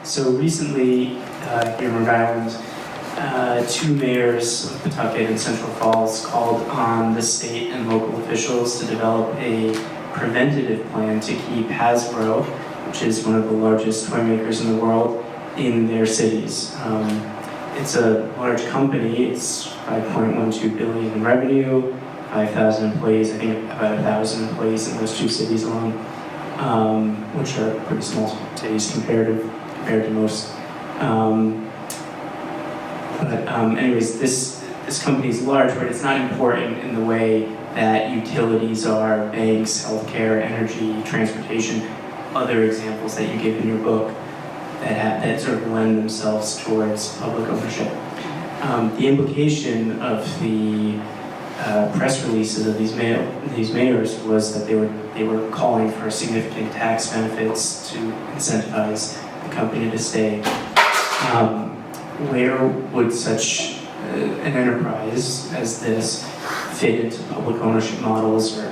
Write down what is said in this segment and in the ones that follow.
So recently, here in Rhode Island, two mayors of Pawtucket and Central Falls called on the state and local officials to develop a preventative plan to keep Hasbro, which is one of the largest toy makers in the world, in their cities. It's a large company. It's 5.12 billion in revenue, 5,000 employees. I think about 1,000 employees in those two cities alone, which are pretty small cities compared to most. Anyways, this company is large, but it's not important in the way that utilities are, banks, healthcare, energy, transportation, other examples that you give in your book that sort of lend themselves towards public ownership. The implication of the press releases of these mayors was that they were calling for significant tax benefits to incentivize the company to stay. Where would such an enterprise as this fit into public ownership models? Or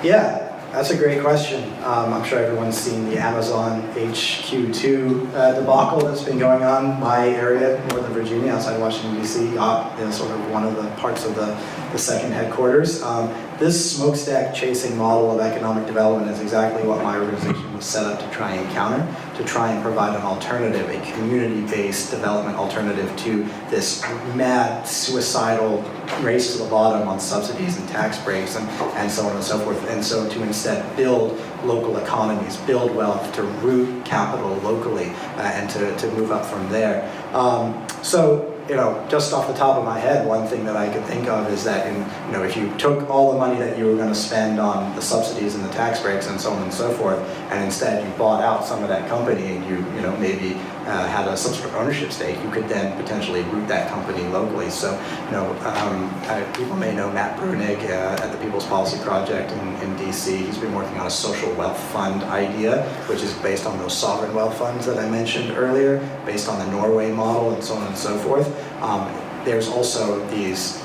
yeah, that's a great question. I'm sure everyone's seen the Amazon HQ2 debacle that's been going on. My area, Northern Virginia, outside Washington, D.C., is sort of one of the parts of the second headquarters. This smokestack chasing model of economic development is exactly what my organization was set up to try and counter, to try and provide an alternative, a community-based development alternative to this mad, suicidal race to the bottom on subsidies and tax breaks and so on and so forth. And so to instead build local economies, build wealth, to root capital locally, and to move up from there. So, just off the top of my head, one thing that I could think of is that if you took all the money that you were going to spend on the subsidies and the tax breaks and so on and so forth, and instead you bought out some of that company and you maybe had some sort of ownership stake, you could then potentially root that company locally. So, people may know Matt Brunig at the People's Policy Project in DC. He's been working on a social wealth fund idea, which is based on those sovereign wealth funds that I mentioned earlier, based on the Norway model and so on and so forth. There's also these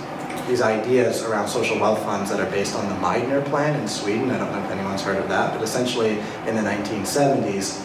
ideas around social wealth funds that are based on the Meidner plan in Sweden. I don't know if anyone's heard of that, but essentially in the 1970s,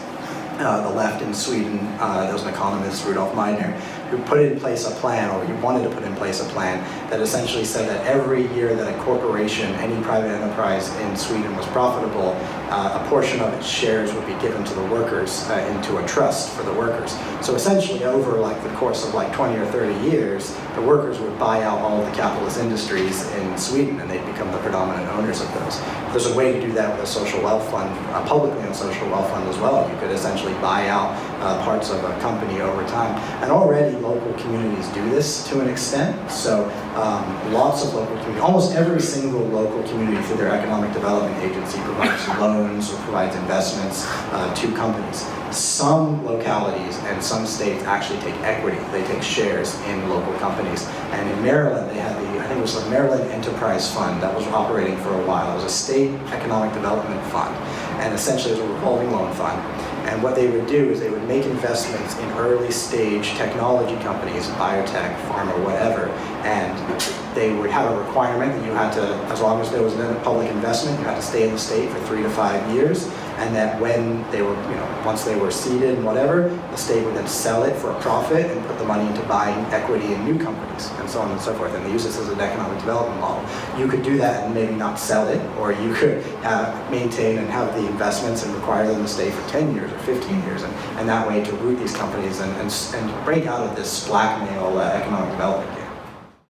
the left in Sweden, there was an economist, Rudolf Meidner, who put in place a plan, or he wanted to put in place a plan, that essentially said that every year that a corporation, any private enterprise in Sweden was profitable, a portion of its shares would be given to the workers into a trust for the workers. So essentially over the course of 20 or 30 years, the workers would buy out all of the capitalist industries in Sweden and they'd become the predominant owners of those. There's a way to do that with a social wealth fund, a publicly owned social wealth fund as well. You could essentially buy out parts of a company over time. And already local communities do this to an extent. So lots of local communities, almost every single local community through their economic development agency provides loans or provides investments to companies. Some localities and some states actually take equity. They take shares in local companies. And in Maryland, they had I think it was the Maryland Enterprise Fund that was operating for a while. It was a state economic development fund. And essentially it was a revolving loan fund. And what they would do is they would make investments in early stage technology companies, biotech, pharma, whatever, and they would have a requirement that you had to, as long as there was a public investment, you had to stay in the state for 3 to 5 years, and that when they were, once they were seeded and whatever, the state would then sell it for a profit and put the money into buying equity in new companies, and so on and so forth. And they use this as an economic development model. You could do that and maybe not sell it, or you could maintain and have the investments and require them to stay for 10 years or 15 years, and that way to root these companies and break out of this blackmail economic development game.